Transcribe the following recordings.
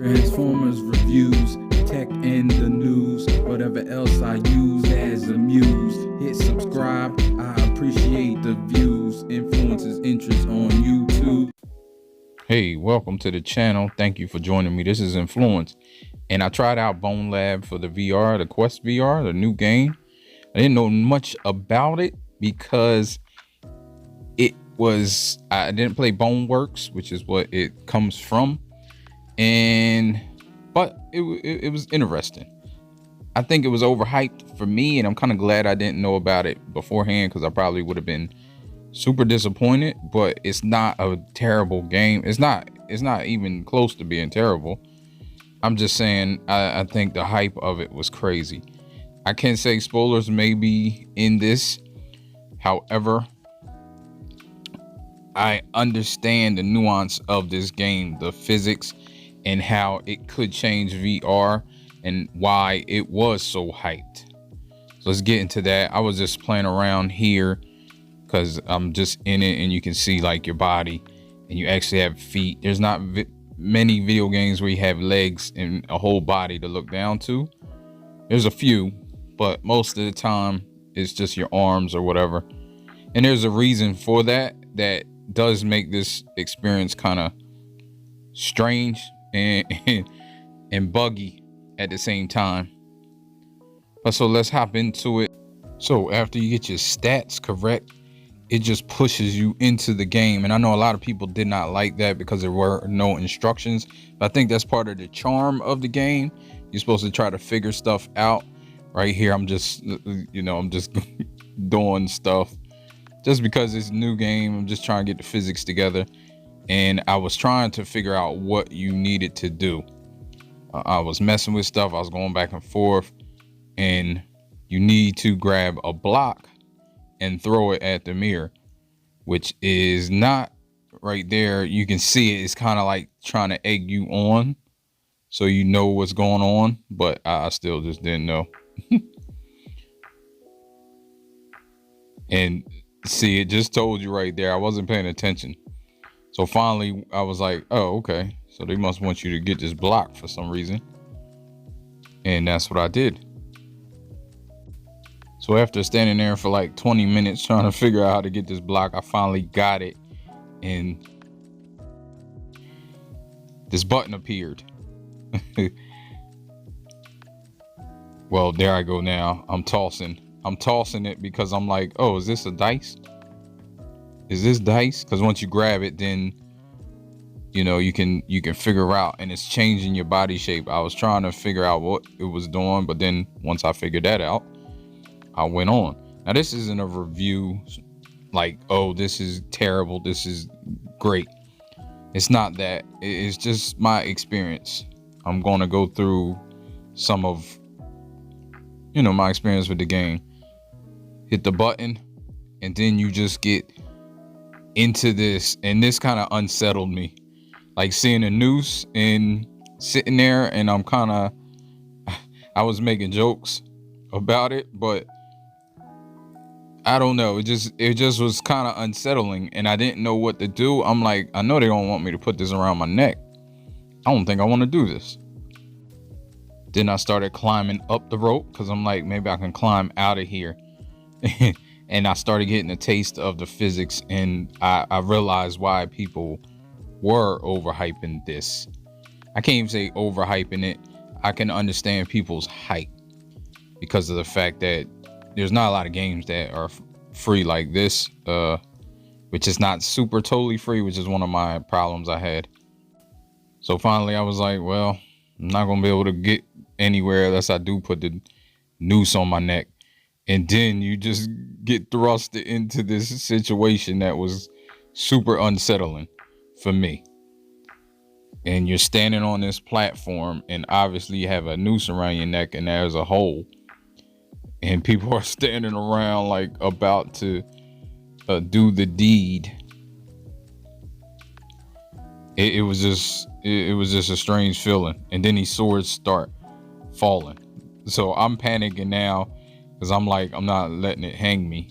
Transformers reviews, tech and the news, whatever else I use as a muse. Hit subscribe, I appreciate the views. Influences interest on YouTube. Hey, welcome to the channel. Thank you for joining me. This is Inflewence, and I tried out Bonelab for the VR, the Quest VR, the new game. I didn't know much about it because I didn't play Boneworks, which is what it comes from, but it was interesting. I think it was overhyped for me, and I'm kind of glad I didn't know about it beforehand, because I probably would have been super disappointed. But it's not a terrible game. It's not even close to being terrible. I'm just saying I think the hype of it was crazy. I can't say spoilers may be in this. However, I understand the nuance of this game, the physics, and how it could change VR and why it was so hyped. So let's get into that. I was just playing around here because I'm just in it, and you can see like your body, and you actually have feet. There's not many video games where you have legs and a whole body to look down to. There's a few, but most of the time it's just your arms or whatever. And there's a reason for that does make this experience kind of strange and buggy at the same time. But so let's hop into it. So after you get your stats correct, it just pushes you into the game. And I know a lot of people did not like that because there were no instructions, but I think that's part of the charm of the game. You're supposed to try to figure stuff out. Right here, I'm just doing stuff just because it's a new game. I'm just trying to get the physics together, and I was trying to figure out what you needed to do. I was messing with stuff. I was going back and forth, and you need to grab a block and throw it at the mirror, which is not right there. You can see it. It's kind of like trying to egg you on, so you know what's going on, but I still just didn't know. And see, it just told you right there. I wasn't paying attention. So finally I was like, oh, okay, so they must want you to get this block for some reason. And that's what I did. So after standing there for like 20 minutes trying to figure out how to get this block, I finally got it, and this button appeared. Well, there I go now. I'm tossing it because I'm like, oh, is this a dice? Is this dice? Because once you grab it, then you can figure out, and it's changing your body shape. I was trying to figure out what it was doing, but then once I figured that out, I went on. Now this isn't a review like, oh, this is terrible, this is great. It's not that. It's just my experience. I'm going to go through some of my experience with the game. Hit the button, and then you just get into this, and this kind of unsettled me, like seeing a noose and sitting there, and I was making jokes about it, but I don't know, it just was kind of unsettling, and I didn't know what to do. I'm like, I know they don't want me to put this around my neck. I don't think I want to do this. Then I started climbing up the rope because I'm like, maybe I can climb out of here. And I started getting a taste of the physics, and I realized why people were overhyping this. I can't even say overhyping it. I can understand people's hype because of the fact that there's not a lot of games that are free like this, which is not super totally free, which is one of my problems I had. So finally I was like, well, I'm not gonna be able to get anywhere unless I do put the noose on my neck. And then you just get thrust into this situation that was super unsettling for me. And you're standing on this platform, and obviously you have a noose around your neck, and there's a hole, and people are standing around like about to do the deed. It was just a strange feeling. And then these swords start falling, so I'm panicking now because I'm like, I'm not letting it hang me.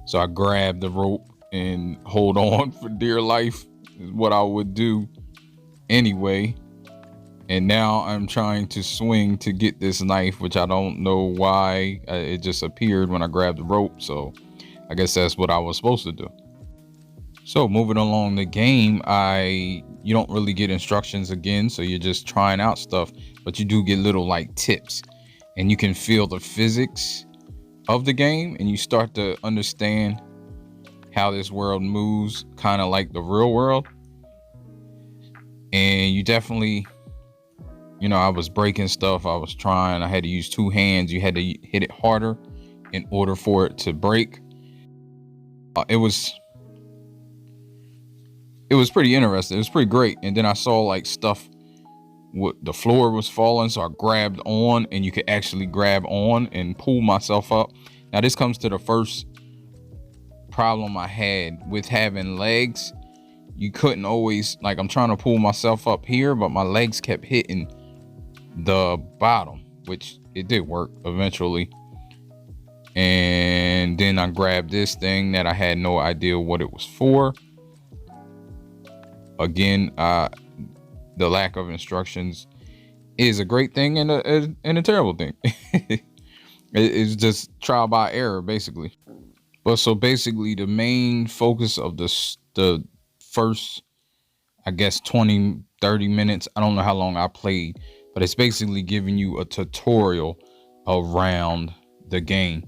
So I grab the rope and hold on for dear life, is what I would do anyway. And now I'm trying to swing to get this knife, which I don't know why it just appeared when I grabbed the rope. So I guess that's what I was supposed to do. So moving along the game, you don't really get instructions again. So you're just trying out stuff, but you do get little like tips, and you can feel the physics of the game, and you start to understand how this world moves, kind of like the real world. And you definitely, I was breaking stuff. I had to use two hands. You had to hit it harder in order for it to break. It was pretty interesting. It was pretty great. And then I saw like stuff, the floor was falling, so I grabbed on, and you could actually grab on and pull myself up. Now this comes to the first problem I had with having legs. You couldn't always, like, I'm trying to pull myself up here, but my legs kept hitting the bottom, which it did work eventually. And then I grabbed this thing that I had no idea what it was for. Again, the lack of instructions is a great thing and a terrible thing. It's just trial by error, basically. But so basically, the main focus of the first, I guess, 20-30 minutes, I don't know how long I played, but it's basically giving you a tutorial around the game.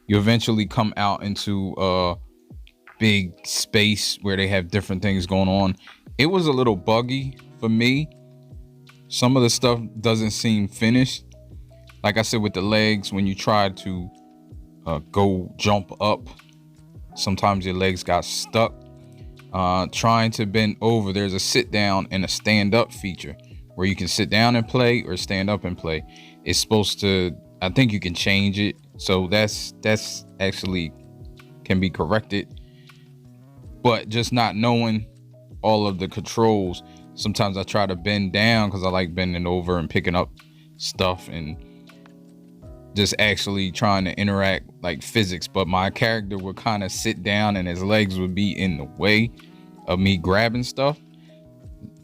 You eventually come out into a big space where they have different things going on. It was a little buggy for me. Some of the stuff doesn't seem finished. Like I said, with the legs, when you try to go jump up, sometimes your legs got stuck. Trying to bend over, there's a sit down and a stand up feature where you can sit down and play or stand up and play. It's supposed to, I think you can change it, so that's actually can be corrected. But just not knowing all of the controls, sometimes I try to bend down because I like bending over and picking up stuff and just actually trying to interact like physics, but my character would kind of sit down and his legs would be in the way of me grabbing stuff.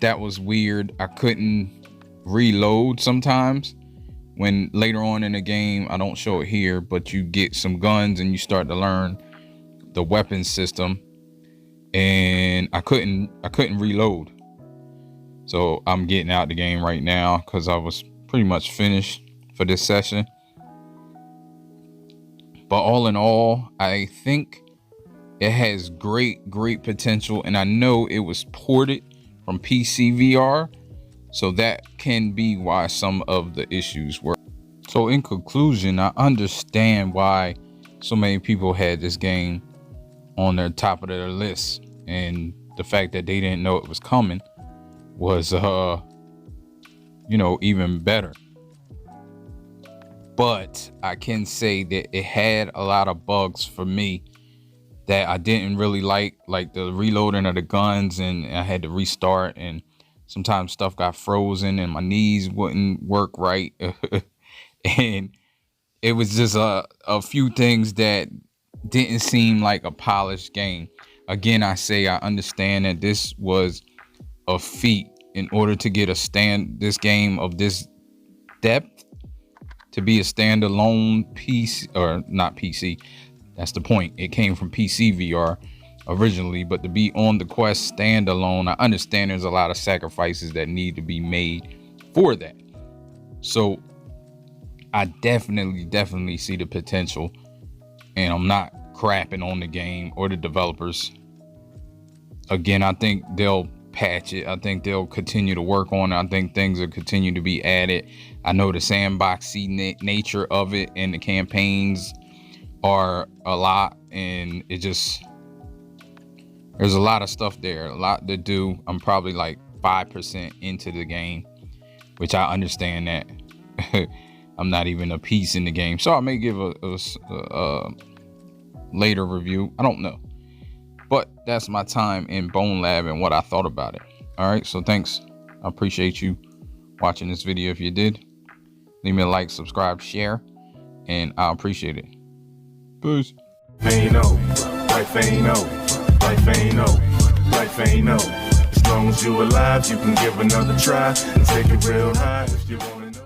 That was weird. I couldn't reload sometimes. When later on in the game, I don't show it here, but you get some guns and you start to learn the weapon system, and I couldn't reload. So I'm getting out the game right now because I was pretty much finished for this session. But all in all, I think it has great potential, and I know it was ported from PC VR, so that can be why some of the issues were. So in conclusion, I understand why so many people had this game on their top of their list, and the fact that they didn't know it was coming was even better. But I can say that it had a lot of bugs for me that I didn't really like the reloading of the guns, and I had to restart, and sometimes stuff got frozen and my knees wouldn't work right. And it was just a few things that didn't seem like a polished game. Again, I understand that this was a feat in order to get this game of this depth to be a standalone piece, or not PC. That's the point. It came from PC VR originally, but to be on the Quest standalone, I understand there's a lot of sacrifices that need to be made for that. So I definitely see the potential, and I'm not crapping on the game or the developers. Again, I think they'll patch it. I think they'll continue to work on it. I think things will continue to be added. I know the sandboxy nature of it and the campaigns are a lot, and there's a lot of stuff there, a lot to do. I'm probably like 5% into the game, which I understand that. I'm not even a piece in the game, so I may give a later review. I don't know, but that's my time in Bonelab and what I thought about it. All right, so thanks. I appreciate you watching this video. If you did, leave me a like, subscribe, share, and I appreciate it. Peace. Life ain't over, life ain't over, life ain't over, life ain't over. long as you alive, you can give another try and take it real high if you want.